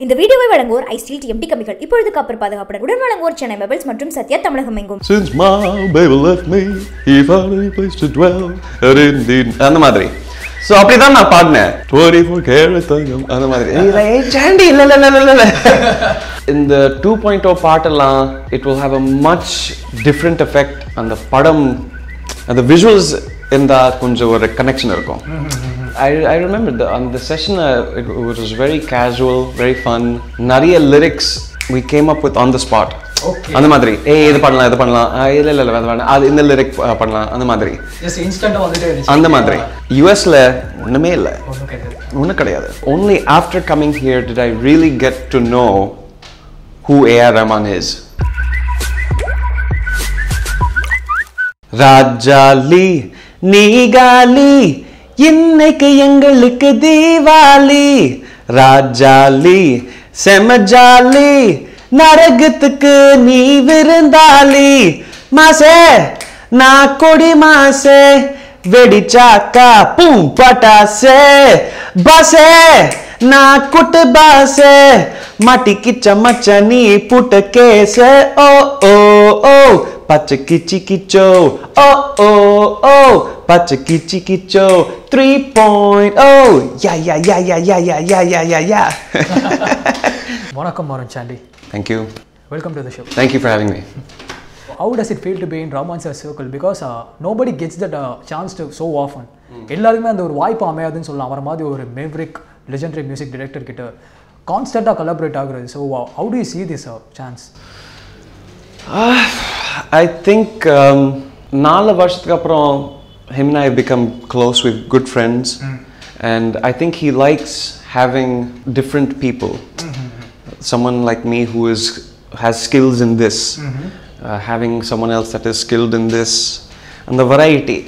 இந்த வீடியோவை வழங்குவோர் ஐஸ்டீல் TMT கம்பிகள் இப்பொழுது காப்பர் பாதுகாப்புடன் உடன் வழங்குவோர் சென்னை மெபல்ஸ் மற்றும் சத்யா தமிழகம் எங்கும். Since my baby left me, he found a place to dwell. அந்த மாதிரி. So அப்படிதான் நான் பாடினேன். 24 karat தங்கம் அந்த மாதிரி. ஏய் சாண்டி இல்ல. இந்த 2.0 பாட்டெல்லாம் it will have a much different effect அந்த படம் அந்த visuals இந்த கொஞ்சம் ஒரு கனெக்ஷன் இருக்கும். I remember the session it was very casual, very fun. Nariya lyrics we came up with on the spot. Okay. அந்த மாதிரி இது பண்ணலாம் இல்ல அது இந்த லிரிக் பண்ணலாம் அந்த மாதிரி just instant வந்துட்டே அந்த மாதிரி யுஎஸ்ல ஒண்ணுமே இல்ல ஒண்ணு கிடையாது. Only after coming here did I really get to know who A.R. Rahman is. Rajali நீகாலி இன்னைக்கு எங்களுக்கு தீவாளி ராஜாலி செமஜாலி நரகத்துக்கு நீ விருந்தாளி மாசே நான் கொடி மாசே வெடிச்சாக்கா பூம் பட்டாசே பாசே நான் குட்டு பாசே மாட்டிக்கிச்ச மச்ச நீ புட்ட கேசே ஓ ஓ ஓ பச்சை கிச்சி கிச்சோ ஓ ஓ ஓ பச்சை கிச்சி கிச்சோ 3.0 யா வணக்கம் Maran Chandy. Thank you. Welcome to the show. Thank you for having me. How does it feel to be in Rahman sir's circle? Because nobody gets that chance to so often. எல்லாருக்குமே அந்த ஒரு வாய்ப்பு அமையாதுன்னு சொல்லலாம். அவர மாதிரி ஒரு மேவரிக் legendary music director கிட்ட கான்ஸ்டன்ட்டா collaborate ஆகுறது. So how do you see this chance? I think 4 வருஷத்துக்கு அப்புறம் him and I have become close with good friends and I think he likes having different people. Someone like me who has skills in this, having someone else that is skilled in this, and the variety,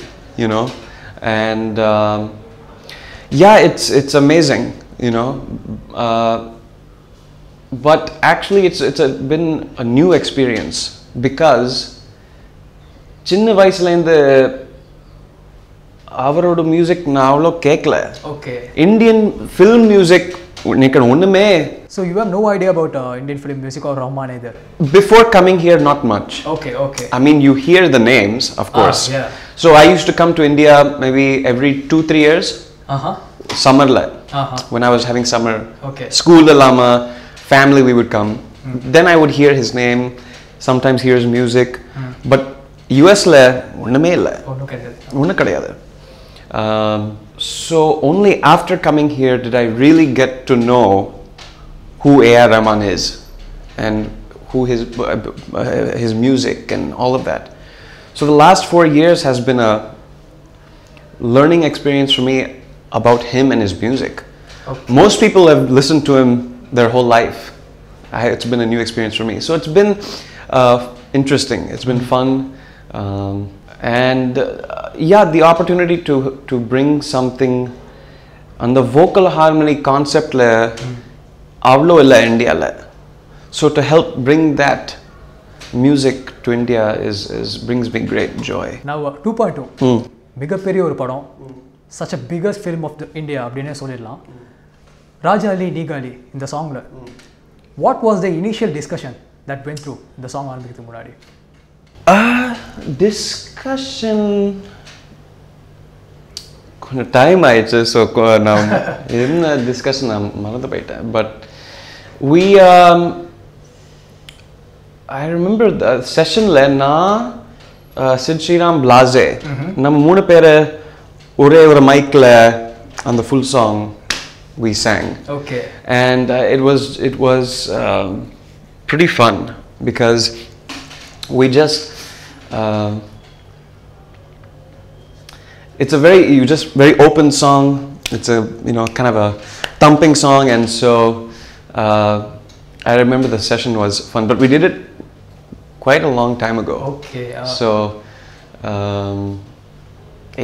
you know, and yeah, it's amazing, you know, but actually it's been a new experience because சின்ன வயசுல இருந்து அவரோட music நான் அவ்வளோ கேட்கல. Okay. Indian film music ஒண்ணுமே. So you have no idea about Indian film music or Rahman either? Before coming here, not much. Okay. I mean, you hear the names, of course. Yeah. So I used to come to India maybe every 2-3 years. Summer when I was having summer. Okay. School alama, family we would come. Then I would hear his name, sometimes hear his music. But US la ஒண்ணுமே இல்ல. ஒண்ணு கிடையாது. So only after coming here did I really get to know who A.R. Rahman is and who his music and all of that. So the last 4 years has been a learning experience for me about him and his music. Okay. Most people have listened to him their whole life. It's been a new experience for me. So it's been interesting. It's been fun. And yeah, the opportunity to bring something on the vocal harmony concept la avlo illa India la, so to help bring that music to India is brings me great joy. Now 2.0 மிகப்பெரிய ஒரு படம், such a biggest film of the India அப்படினே சொல்லிடலாம். ராஜாலி நீகாலி இந்த சாங்ல what was the initial discussion that went through இந்த song ஆரம்பிக்கிறதுக்கு முன்னாடி? Discussion கொஞ்சம் time ஆயிடுச்சு. ஸோ நான் என்ன டிஸ்கஷன் நான் மறந்து போயிட்டேன். But we I remember the sessionல நான் சித் ஸ்ரீராம் பிளாசே நம்ம 3 பேர் ஒரே ஒரு மைக்ல அந்த full song we sang. Okay. And it was pretty fun because we just it's a very open song. It's a kind of a thumping song, and so I remember the session was fun, but we did it quite a long time ago. Okay. So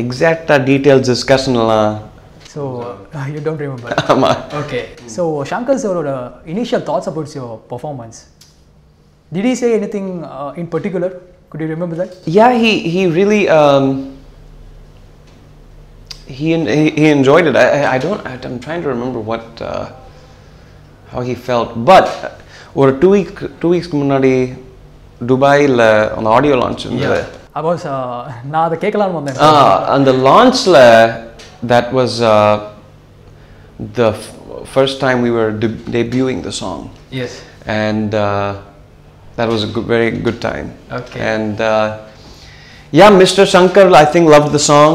exact details discussion la. So you don't remember? Okay. So Shankar sir initial thoughts about your performance. Did he say anything in particular? Could you remember that? Yeah, he really he enjoyed it. I'm trying to remember what how he felt. But ஒரு 2 weeks முன்னாடி துபாயில் அந்த audio launch இருந்தது. நான் அதை கேட்கலான்னு வந்தேன். அந்த லான்ச்சில் that was the first time we were debuting the song. Yes. And that was a very good time. Okay. And yeah, Mr. Shankar I think loved the song,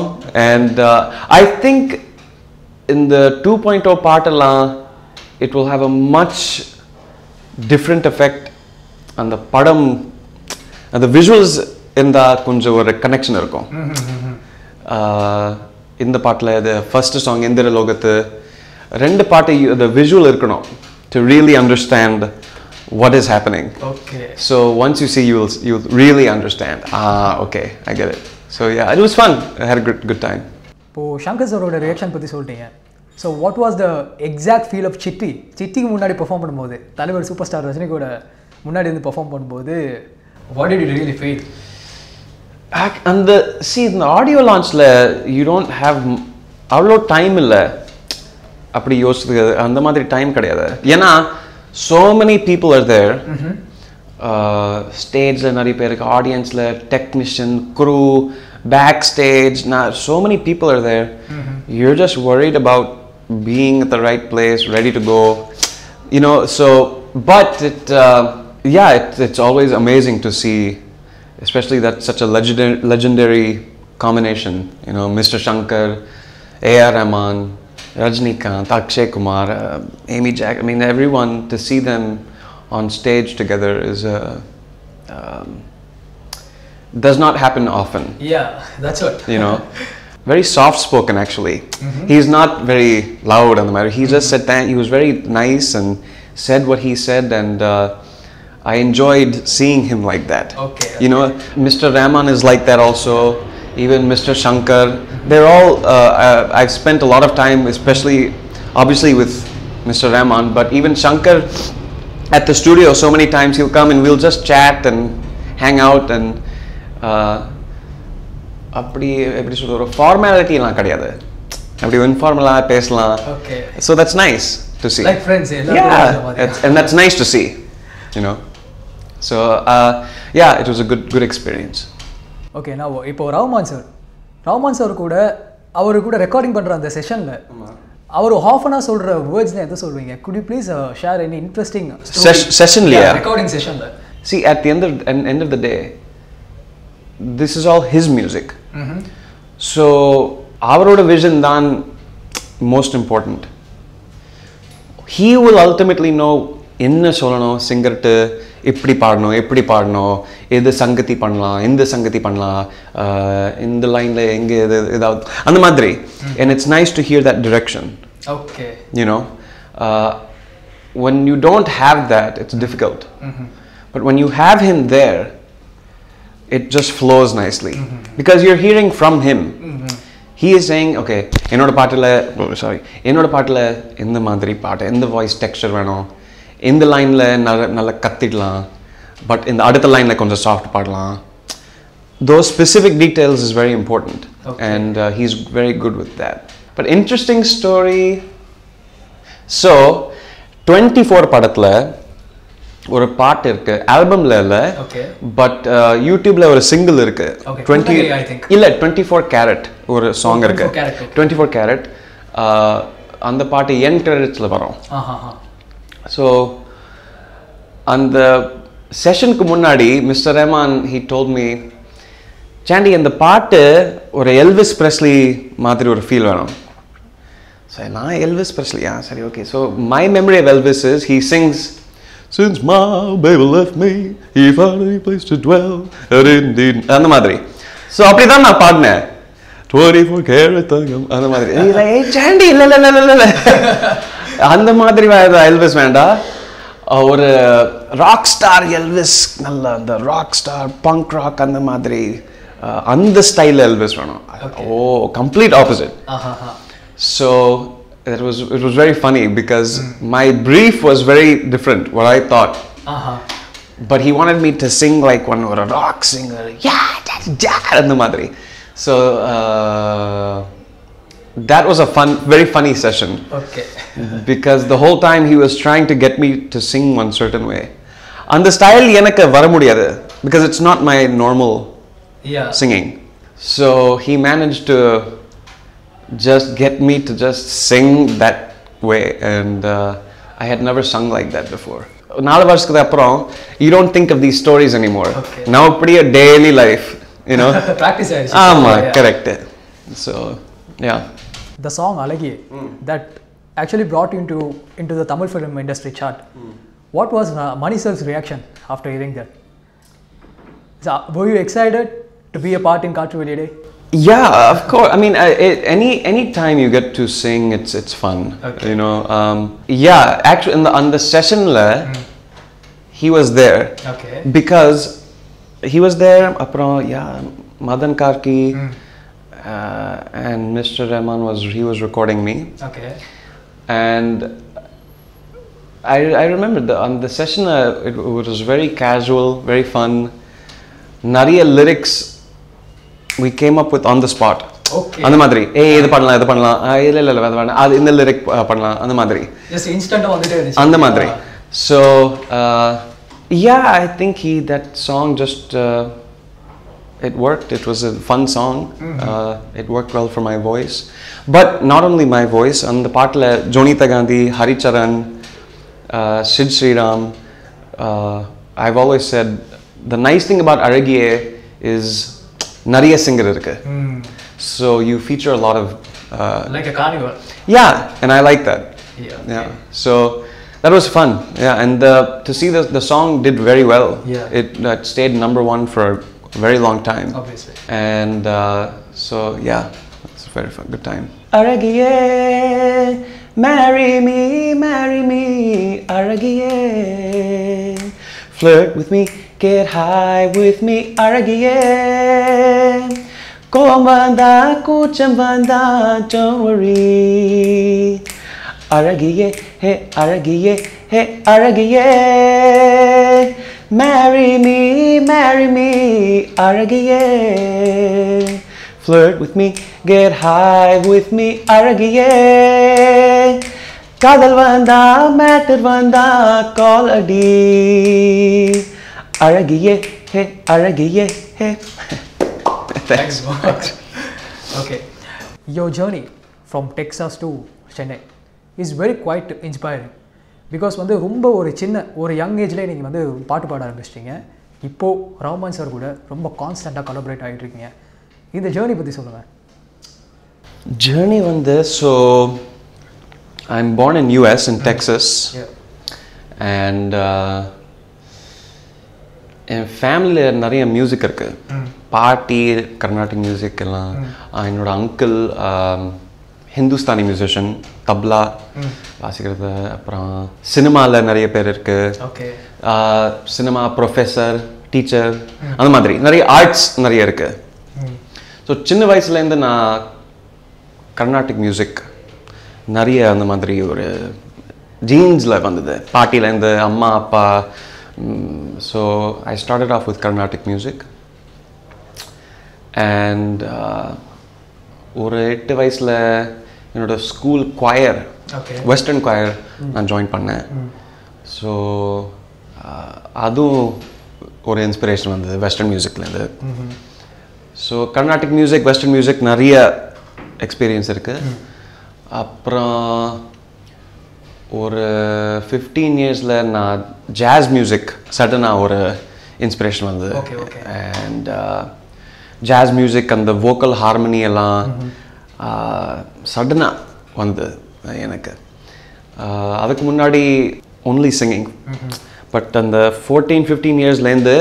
and I think in the 2.0 part it will have a much different effect on the padam and the visuals in the konja or connection irukum. In the part the first song Indira Logathu rendu part the visual irukano to really understand what is happening. Okay. So once you see you'll really understand. Okay, I get it. So yeah, it was fun. I had a good time. இப்போ சங்கர் சாரோட reaction பற்றி சொல்லிட்டீங்க. So what was the exact feel of சிட்டிக்கு முன்னாடி perform பண்ணும்போது, தலைவர் super star Rajini கூட முன்னாடி இருந்து பெர்ஃபார்ம் பண்ணும்போது what did you really feel? அந்த இந்த ஆடியோ லான்ச்சில் யூ டோன்ட் ஹேவ் அவ்வளோ டைம் இல்லை அப்படி யோசிச்சது, அந்த மாதிரி டைம் கிடையாது. ஏன்னா so many people are there. Stageல நிறைய பேர் இருக்கு, ஆடியன்ஸில் technician, crew, backstage, so many people are there. You're just worried about being at the right place, ready to go, you know. So but it's always amazing to see, especially that such a legendary combination, you know, Mr. Shankar, A.R. Rahman, Rajnikant, Akshay Kumar, Amy Jack, I mean everyone, to see them on stage together is does not happen often. Yeah, that's what. You know, very soft spoken actually. He's not very loud on the matter. He just said that. He was very nice and said what he said, and I enjoyed seeing him like that. Okay. You know, Mr. Rahman is like that also. Even Mr. Shankar, they're all, I've spent a lot of time, especially obviously with Mr. Rahman, but even Shankar at the studio, so many times he'll come and we'll just chat and hang out, and அப்படி எப்படி சொல்ற ஒரு ஃபார்மாலிட்டிலாம் கிடையாது, அப்படி இன்ஃபார்மலாக பேசலாம். Okay. So that's nice to see. Like friends. And that's nice to see, you know. So yeah, it was a good experience. Okay. நான் இப்போ Rahman sir கூட அவர் கூட ரெக்கார்டிங் பண்ணுற அந்த செஷனில் அவர் ஹாஃப் அன் ஹவர் சொல்கிற வேர்ட்ஸ்லாம் எதை சொல்வீங்க? Could you please share any interesting செஷன்லையா? ரெக்கார்டிங் செஷனில். See, at the end of the day, this is all his music. So avaroda vision dhan most important. He will ultimately know enna solano singer ட்டு இப்படி பாடணும், எது சங்கதி பண்ணலாம், இந்த சங்கதி பண்ணலாம், இந்த லைன்ல எங்க ஏதாவது அந்த மாதிரி. And it's nice to hear that direction. Okay. You know, when you don't have that, it's difficult. But when you have him there, it just flows nicely. Because you're hearing from him. He is saying, okay, என்னோட பாட்டுல இந்த மாதிரி பாட்டு, இந்த voice texture வேணும், இந்த லைன்ல நல்ல கத்திடலாம், பட் இந்த அடுத்த லைன்ல கொஞ்சம் சாஃப்ட் பாடலாம். Those specific details is very important. Okay. And he's very good with that. But interesting story. So 24 படத்துல ஒரு பாட்டு இருக்கு, ஆல்பம்ல இல்ல, பட் யூடியூப்ல ஒரு சிங்கிள் இருக்கு. 24 கேரட் ஒரு சாங் இருக்கு, 24 கேரட். அந்த பாட்டு என் கிரெடிட்ஸ்ல வரும். ஸோ அந்த செஷனுக்கு முன்னாடி mister Rahman he told me, Sandy அந்த பாட்டு ஒரு எல்விஸ் பிரெஸ்லி மாதிரி ஒரு ஃபீல் வேணும். சரி, நான் எல்விஸ் பிரெஸ்லியா, சரி okay. So my memory of Elvis is he sings, since my baby left me, he found any place to dwell, அந்த மாதிரி. ஸோ அப்படிதான் நான் பாடினேன், 24 கேரட் தங்கம் அந்த மாதிரி. சாண்டி இல்லை அந்த மாதிரி எல்விஸ் வேண்டாம், ஒரு ராக் ஸ்டார் எல்விஸ், நல்ல அந்த ராக் ஸ்டார் பங்க் ராக் அந்த மாதிரி அந்த ஸ்டைல் எல்விஸ் வேணும். Oh, complete opposite. So it was very funny because my brief was very different what I thought. But he wanted me to sing like one or a rock singer, yeah, and the madri. So that was a very funny session. Okay. Because the whole time he was trying to get me to sing one certain way. And the style எனக்கு வர முடியாது because it's not my normal singing. So he managed to just get me to just sing that way, and I had never sung like that before. 4 வருஷத்துக்கு அப்புறம் you don't think of these stories anymore. Now pretty a daily life, you know. Practice ஆயிடுச்சு. ஆமா, correct. So yeah, the song Alagiye that actually brought you into the Tamil film industry chart. What was Mani sir's reaction after hearing that? So, were you excited to be a part in Kaatru Veliyide? Yeah, of course. I mean, any time you get to sing, it's fun. Okay. You know, yeah. Actually, on the session he was there. Okay. Because he was there. Apro, yeah, Madan Karki and Mr. Rahman was recording me. Okay. And I remember on the session it was very casual, very fun. Nariya lyrics we came up with on the spot. Okay. அந்த மாதிரி இது பண்ணலாம் இல்ல அது இந்த lyric பண்ணலாம் அந்த மாதிரி just instant வந்துட்டே இருந்துச்சு அந்த மாதிரி. So yeah, I think that song just it worked. It was a fun song. It worked well for my voice, but not only my voice. On the பாட்டுல Jonita Gandhi, Haricharan, Sid Sriram. I've always said the nice thing about Alagiye is nariya singer irukku. So you feature a lot of like a carnival. Yeah, and I like that. Yeah. So that was fun. Yeah, and to see the song did very well. Yeah. It stayed number 1 for a very long time. Obviously. And so yeah, it's a very fun, good time. Alagiye, marry me, Alagiye. Flirt with me, get high with me, Alagiye. Kom vanda, kucham vanda, don't worry. Alagiye, hey, Alagiye, hey, Alagiye. Marry me, Alagiye. Flirt with me, get high with me, Alagiye. Kadal vanda, matter vanda, call a D. Alagiye, hey, Alagiye, hey. Thanks. Okay. Your journey from Texas to Chennai is very quite inspiring. Because வந்து ரொம்ப ஒரு young ஏஜ்லேயே நீங்கள் வந்து பாட்டு பாட ஆரம்பிச்சிட்டிங்க. இப்போது Rahman sir கூட ரொம்ப கான்ஸ்டண்ட்டாக கொலாபரேட் ஆகிட்டு இருக்கீங்க. இந்த ஜேர்னி பற்றி சொல்லுங்கள். Journey வந்து, so I'm born in US in Texas. Yeah. And என் ஃபேமிலியில் நிறைய மியூசிக் இருக்குது. பாட்டி கர்நாடிக் மியூசிக் எல்லாம். என்னோட அங்கிள் ஹிந்துஸ்தானி மியூசிஷியன், தப்லா வாசிக்கிறது. அப்புறம் சினிமாவில் நிறைய பேர் இருக்குது. சினிமா ப்ரொஃபஸர், டீச்சர், அந்த மாதிரி நிறைய ஆர்ட்ஸ் நிறைய இருக்குது. ஸோ சின்ன வயசுலேருந்து நான் கர்நாடிக் மியூசிக் நிறைய அந்த மாதிரி ஒரு ஜீன்ஸில் வந்தது, பாட்டிலேருந்து அம்மா அப்பா. So I started off with Carnatic music, and ஒரு 8 வயசுல என்னோட ஸ்கூல் choir, வெஸ்டர்ன் choir நான் ஜாயின் பண்ணேன். ஸோ அதுவும் ஒரு இன்ஸ்பிரேஷன் வந்தது வெஸ்டர்ன் மியூசிக்லேருந்து. So Carnatic music, western music நிறைய எக்ஸ்பீரியன்ஸ் இருக்குது. அப்புறம் ஒரு 15 இயர்ஸில் நான் ஜாஸ் மியூசிக் சடனாக ஒரு இன்ஸ்பிரேஷன் வந்தது. அண்ட் ஜாஸ் மியூசிக் அந்த வோக்கல் ஹார்மனி எல்லாம் சடனாக வந்தது எனக்கு. அதுக்கு முன்னாடி ஒன்லி சிங்கிங். பட் அந்த 14-15 இயர்ஸ்லேருந்து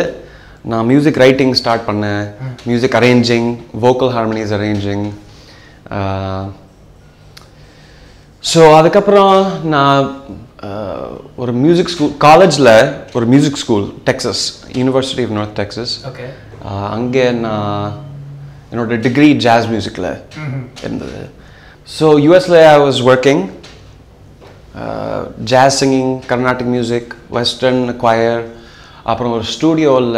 நான் மியூசிக் ரைட்டிங் ஸ்டார்ட் பண்ணேன். Music arranging, vocal harmonies arranging. So அதுக்கப்புறம் நான் ஒரு மியூசிக் ஸ்கூல், காலேஜில் ஒரு music school, Texas, university of north Texas. அங்கே நான் என்னோட டிகிரி ஜாஸ் மியூசிக்கில் இருந்தது. ஸோ யூஎஸில் I was working jazz singing, Carnatic music, western choir. அப்புறம் ஒரு ஸ்டூடியோவில்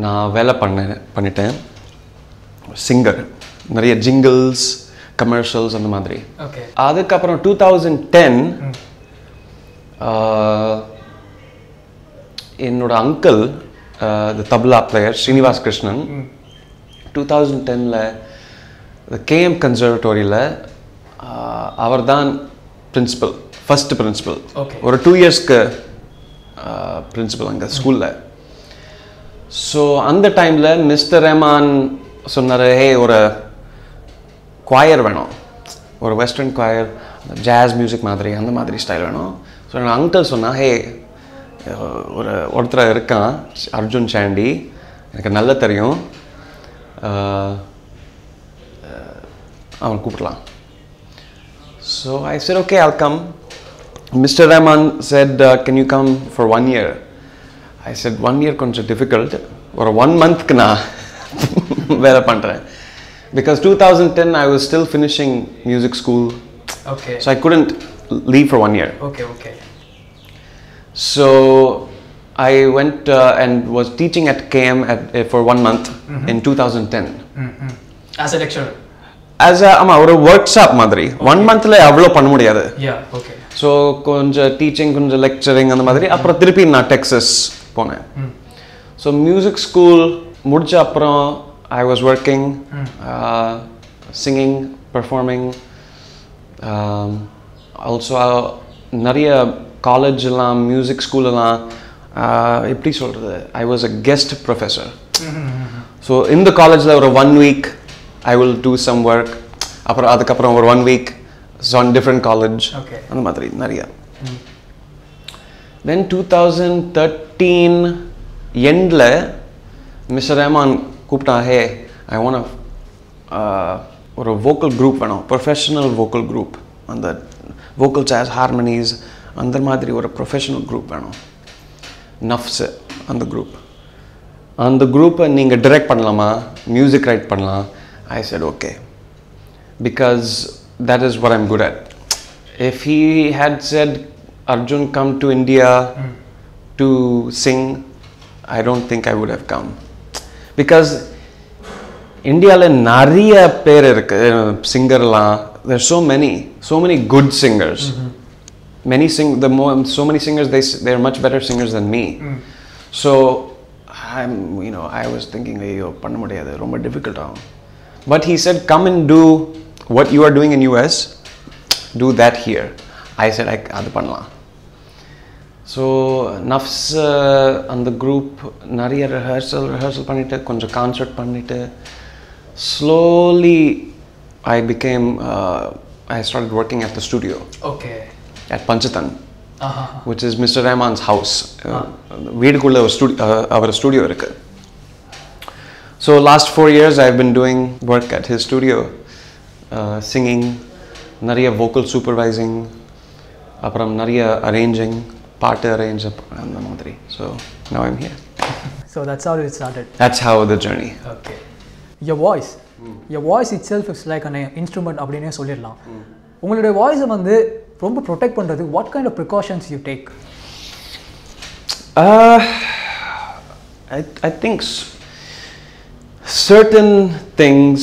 நான் வேலை பண்ணிட்டேன். சிங்கர், நிறைய ஜிங்கிள்ஸ், கமர்ஷியல்ஸ் அந்த மாதிரி. ஓகே. அதுக்கப்புறம் 2010 என்னோட அங்கிள் த தப்லா பிளேயர் ஸ்ரீனிவாஸ் கிருஷ்ணன் 2010ல் KM கன்சர்வேட்டோரியில் அவர் தான் பிரின்சிபல், ஃபர்ஸ்ட் பிரின்சிபல். ஒரு 2 இயர்ஸ்க்கு பிரின்சிபல் அங்கே ஸ்கூலில். ஸோ அந்த டைமில் மிஸ்டர் ரஹ்மான் சொன்னார், ஹே ஒரு குவாயர் வேணும், ஒரு வெஸ்டர்ன் குவாயர், ஜாஸ் மியூசிக் மாதிரி அந்த மாதிரி ஸ்டைல் வேணும். ஸோ எங்கள் அங்கிள் சொன்னால், ஹே ஒருத்தர் இருக்கான் அர்ஜுன் சாண்டி, எனக்கு நல்லா தெரியும், அவன் கூப்பிடலாம். So I said okay, I'll come. Mr. Rahman said, can you come for 1 year? I said 1 year கொஞ்சம் difficult, ஒரு 1 monthக்கு நான் வேலை பண்ணுறேன். Because 2010 I was still finishing music school. Okay. So I couldn't leave for 1 year. Okay. So I went and was teaching at KM for 1 month in 2010. As a lecturer? As a ஒரு workshop மாதிரி. 1 monthல அவ்வளோ பண்ண முடியாது. Yeah, okay. So கொஞ்சம் teaching, கொஞ்சம் lecturing அந்த மாதிரி. அப்புறம் திருப்பி நான் டெக்ஸஸ் போனேன். ஸோ மியூசிக் ஸ்கூல் முடிச்ச அப்புறம் I was working, singing, performing. Also நிறைய காலேஜெலாம் மியூசிக் ஸ்கூலெலாம் எப்படி சொல்கிறது, I was a guest professor. So இந்த காலேஜில் ஒரு 1 week I will do some work. அப்புறம் அதுக்கப்புறம் ஒரு 1 week on different college. அந்த மாதிரி நிறைய. Then 2013 எண்டில் மிஸ்டர் ரஹ்மான் கூப்பிட்டா, ஹே ஐ வாண்ட் ஒரு வோக்கல் குரூப் வேணும், ப்ரொஃபஷனல் வோக்கல் குரூப், அந்த வோக்கல் ஜாஸ் ஹார்மனிஸ் அந்த மாதிரி ஒரு ப்ரொஃபஷனல் குரூப் வேணும், நஃப்ஸ் அந்த குரூப். அந்த குரூப்பை நீங்கள் டைரக்ட் பண்ணலாமா, மியூசிக் ரைட் பண்ணலாம். I said okay, because that is what I'm good at. If he had said, Arjun, come to India to sing, I don't think I would have come. Because India la nariya per irukku singer la, there's so many good singers. So many singers, they're much better singers than me. So I was thinking, ayyo panna mudiyadhu, romba difficult agum. But he said, come and do what you are doing in US, do that here. I said, adu pannalam. So nafs and the group nariya rehearsal பண்ணிட்டு கொஞ்சம் concert பண்ணிட்டு slowly I started working at the studio. Okay. At Panchatan. Which is Mr. Rahman's house. வீடுக்குள்ள ஒரு studio இருக்கு. So last 4 years I've been doing work at his studio, singing, nariya vocal supervising, apram nariya arranging, part arrange and the madri. So now I'm here. So that's how it started. That's how the journey. Okay. Your voice itself is like an instrument அப்படினே சொல்லிரலாம். உங்களுடைய voice வந்து ரொம்ப protect பண்றது what kind of precautions you take? I think certain things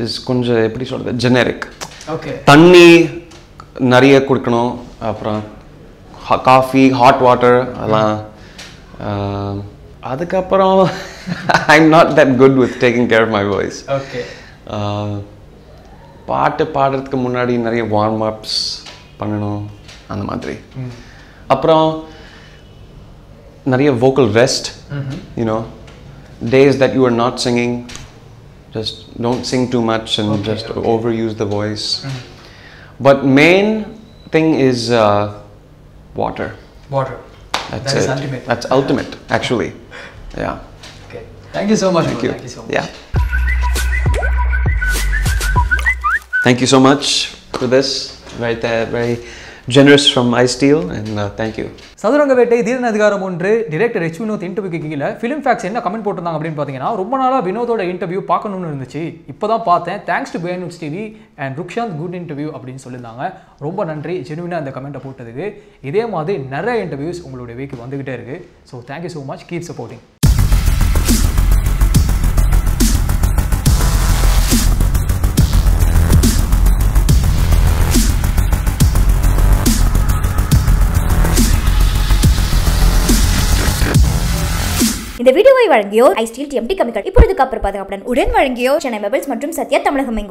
is கொஞ்சம் எப்படி சொல்றது, generic. Okay. தண்ணி நிறைய குடிக்கணும், அப்புறம் காஃபி, ஹாட் வாட்டர் அதெல்லாம். அதுக்கப்புறம் I'm not that good with taking care of my voice. Okay. பாட்டு பாடுறதுக்கு முன்னாடி நிறைய வார்ம் அப்ஸ் பண்ணணும் அந்த மாதிரி. அப்புறம் நிறைய vocal rest. You know, days that you are not singing, just don't sing too much and just overuse the voice. But main thing is water. That's it. Ultimate. That's ultimate actually. Yeah. Okay. Thank you so much. Thank you. Thank you so much. Yeah. Thank you so much for this. Right there, very generous from iSteel, and thank you. சதுரங்க வேட்டை தீரன் அதிகாரம் 1 director H Vinod இன்டர்வியூக்கு கீழே film facts என்ன comment போட்டிருந்தாங்க அப்படின்னு பார்த்தீங்கன்னா, ரொம்ப நாளாக வினோதோட இன்டர்வியூ பார்க்கணும்னு இருந்துச்சு, இப்போ தான் பார்த்தேன், thanks to behind TV and Rukshanth good interview அப்படின்னு சொல்லியிருந்தாங்க. ரொம்ப நன்றி ஜெனுவினாக அந்த கமெண்ட்டை போட்டதுக்கு. இதே மாதிரி நிறைய இன்டர்வியூஸ் உங்களுடைய வீக்கு வந்துகிட்டே இருக்குது. So thank you so much, keep supporting. இந்த வீடியோவை வழங்கியோர் ஐ ஸ்டீல் டிஎம்டி கெமிக்கல். இப்பொழுது காப்பர் பாதுகாப்புடன் உடன் வழங்கியோர் சென்னை மெபிள்ஸ் மற்றும் சத்யா தமிழகம் எங்கும்.